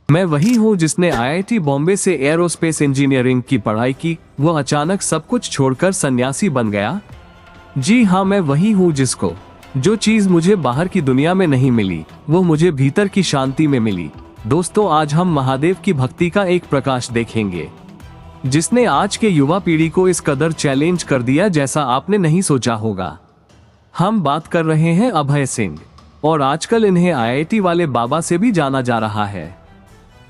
मैं वही हूँ जिसने आईआईटी बॉम्बे से एरोस्पेस इंजीनियरिंग की पढ़ाई की, वो अचानक सब कुछ छोड़कर सन्यासी बन गया। जी हाँ, मैं वही हूँ जिसको जो चीज मुझे बाहर की दुनिया में नहीं मिली, वो मुझे भीतर की शांति में मिली। दोस्तों, आज हम महादेव की भक्ति का एक प्रकाश देखेंगे जिसने आज के युवा पीढ़ी को इस कदर चैलेंज कर दिया जैसा आपने नहीं सोचा होगा। हम बात कर रहे हैं अभय सिंह, और आजकल इन्हें आईआईटी वाले बाबा से भी जाना जा रहा है।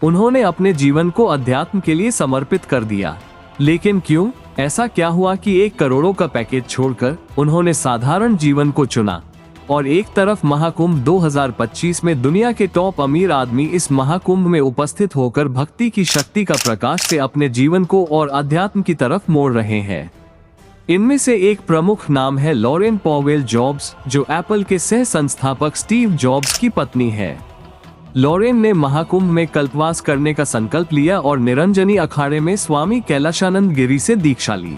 उन्होंने अपने जीवन को अध्यात्म के लिए समर्पित कर दिया। लेकिन क्यों? ऐसा क्या हुआ कि 1 करोड़ों का पैकेज छोड़कर उन्होंने साधारण जीवन को चुना? और एक तरफ महाकुंभ 2025 में दुनिया के टॉप अमीर आदमी इस महाकुंभ में उपस्थित होकर भक्ति की शक्ति का प्रकाश से अपने जीवन को और अध्यात्म की तरफ मोड़ रहे हैं। इनमें से एक प्रमुख नाम है लॉरेन पॉवेल जॉब्स, जो एप्पल के सह संस्थापक स्टीव जॉब्स की पत्नी है। लॉरेन ने महाकुंभ में कल्पवास करने का संकल्प लिया और निरंजनी अखाड़े में स्वामी कैलाशानंद गिरी से दीक्षा ली।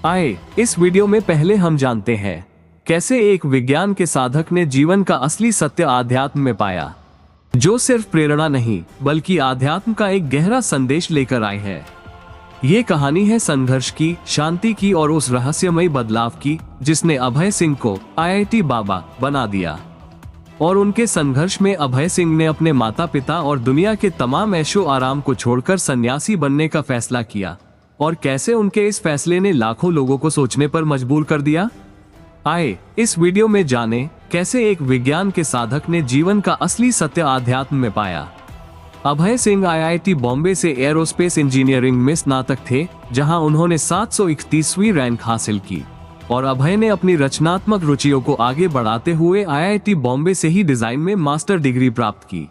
आए, इस वीडियो में पहले हम जानते हैं कैसे एक विज्ञान के साधक ने जीवन का असली सत्य आध्यात्म में पाया, जो सिर्फ प्रेरणा नहीं बल्कि आध्यात्म का एक गहरा संदेश लेकर आए है। ये कहानी है संघर्ष की, शांति की और उस रहस्यमयी बदलाव की जिसने अभय सिंह को आईआईटी बाबा बना दिया। और उनके संघर्ष में अभय सिंह ने अपने माता पिता और दुनिया के तमाम ऐशो आराम को छोड़कर सन्यासी बनने का फैसला किया, और कैसे उनके इस फैसले ने लाखों लोगों को सोचने पर मजबूर कर दिया। आए, इस वीडियो में जानें कैसे एक विज्ञान के साधक ने जीवन का असली सत्य आध्यात्म में पाया। अभय सिंह आईआईटी बॉम्बे से एरोस्पेस इंजीनियरिंग में स्नातक थे, जहां उन्होंने 731वीं रैंक हासिल की। और अभय ने अपनी रचनात्मक रुचियों को आगे बढ़ाते हुए आईआईटी बॉम्बे से ही डिजाइन में मास्टर डिग्री प्राप्त की।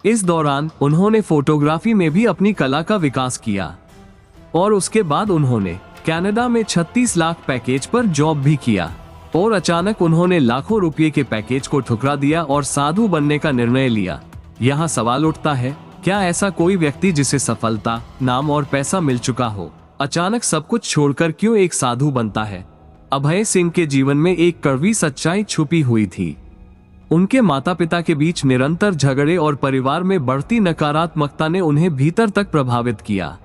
इस दौरान उन्होंने फोटोग्राफी में भी अपनी कला का विकास किया, और उसके बाद उन्होंने कनाडा में 36 लाख पैकेज पर जॉब भी किया। और अचानक उन्होंने लाखों रुपए के पैकेज को ठुकरा दिया और साधु बनने का निर्णय लिया। यहाँ सवाल उठता है, क्या ऐसा कोई व्यक्ति जिसे सफलता, नाम और पैसा मिल चुका हो, अचानक सब कुछ छोड़कर क्यों एक साधु बनता है? अभय सिंह के जीवन में एक कड़वी सच्चाई छुपी हुई थी। उनके माता पिता के बीच निरंतर झगड़े और परिवार में बढ़ती नकारात्मकता ने उन्हें भीतर तक प्रभावित किया।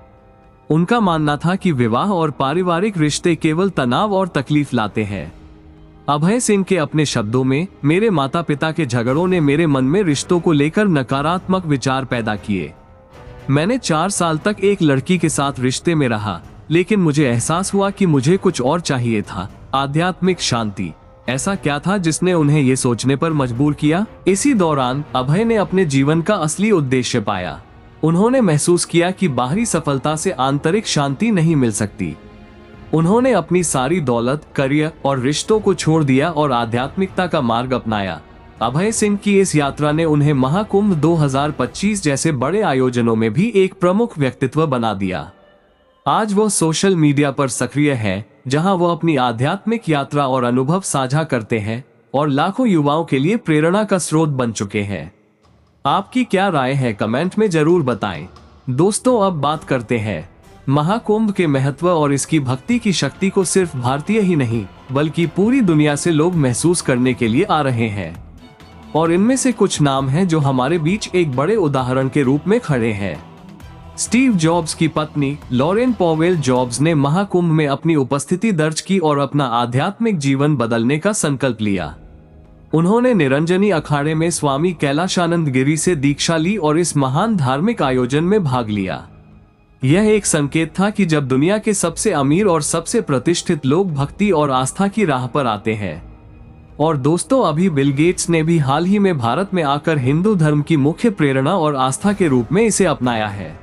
उनका मानना था कि विवाह और पारिवारिक रिश्ते केवल तनाव और तकलीफ लाते हैं। अभय सिंह के अपने शब्दों में, मेरे माता पिता के झगड़ों ने मेरे मन में रिश्तों को लेकर नकारात्मक विचार पैदा किए। मैंने 4 साल तक एक लड़की के साथ रिश्ते में रहा, लेकिन मुझे एहसास हुआ कि मुझे कुछ और चाहिए था, आध्यात्मिक शांति। ऐसा क्या था जिसने उन्हें ये सोचने पर मजबूर किया? इसी दौरान अभय ने अपने जीवन का असली उद्देश्य पाया। उन्होंने महसूस किया कि बाहरी सफलता से आंतरिक शांति नहीं मिल सकती। उन्होंने अपनी सारी दौलत, करियर और रिश्तों को छोड़ दिया और आध्यात्मिकता का मार्ग अपनाया। अभय सिंह की इस यात्रा ने उन्हें महाकुंभ 2025 जैसे बड़े आयोजनों में भी एक प्रमुख व्यक्तित्व बना दिया। आज वो सोशल मीडिया पर सक्रिय है, जहां वो अपनी आध्यात्मिक यात्रा और अनुभव साझा करते हैं और लाखों युवाओं के लिए प्रेरणा का स्रोत बन चुके हैं। आपकी क्या राय है, कमेंट में जरूर बताएं। दोस्तों, अब बात करते हैं महाकुंभ के महत्व और इसकी भक्ति की शक्ति को सिर्फ भारतीय ही नहीं बल्कि पूरी दुनिया से लोग महसूस करने के लिए आ रहे हैं। और इनमें से कुछ नाम हैं जो हमारे बीच एक बड़े उदाहरण के रूप में खड़े हैं। स्टीव जॉब्स की पत्नी लॉरेन पॉवेल जॉब्स ने महाकुंभ में अपनी उपस्थिति दर्ज की और अपना आध्यात्मिक जीवन बदलने का संकल्प लिया। उन्होंने निरंजनी अखाड़े में स्वामी कैलाशानंद गिरी से दीक्षा ली और इस महान धार्मिक आयोजन में भाग लिया। यह एक संकेत था कि जब दुनिया के सबसे अमीर और सबसे प्रतिष्ठित लोग भक्ति और आस्था की राह पर आते हैं। और दोस्तों, अभी बिल गेट्स ने भी हाल ही में भारत में आकर हिंदू धर्म की मुख्य प्रेरणा और आस्था के रूप में इसे अपनाया है।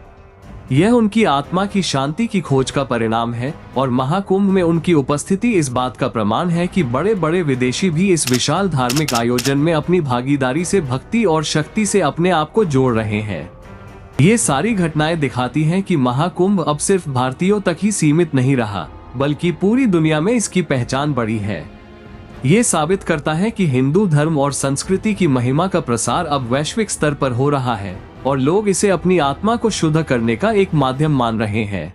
यह उनकी आत्मा की शांति की खोज का परिणाम है, और महाकुंभ में उनकी उपस्थिति इस बात का प्रमाण है कि बड़े बड़े विदेशी भी इस विशाल धार्मिक आयोजन में अपनी भागीदारी से भक्ति और शक्ति से अपने आप को जोड़ रहे हैं। ये सारी घटनाएं दिखाती हैं कि महाकुंभ अब सिर्फ भारतीयों तक ही सीमित नहीं रहा, बल्कि पूरी दुनिया में इसकी पहचान बढ़ी है। ये साबित करता है कि हिंदू धर्म और संस्कृति की महिमा का प्रसार अब वैश्विक स्तर पर हो रहा है, और लोग इसे अपनी आत्मा को शुद्ध करने का एक माध्यम मान रहे हैं।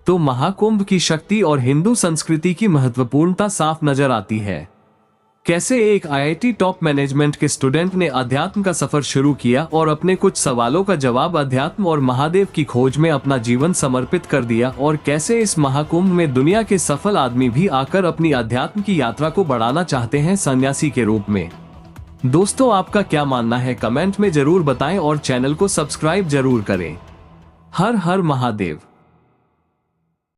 तो महाकुंभ की शक्ति और हिंदू संस्कृति की महत्वपूर्णता साफ नजर आती है। कैसे एक आईआईटी टॉप मैनेजमेंट के स्टूडेंट ने अध्यात्म का सफर शुरू किया और अपने कुछ सवालों का जवाब अध्यात्म और महादेव की खोज में अपना जीवन समर्पित कर दिया, और कैसे इस महाकुंभ में दुनिया के सफल आदमी भी आकर अपनी अध्यात्म की यात्रा को बढ़ाना चाहते हैं सन्यासी के रूप में। दोस्तों, आपका क्या मानना है कमेंट में जरूर बताएं और चैनल को सब्सक्राइब जरूर करें। हर हर महादेव।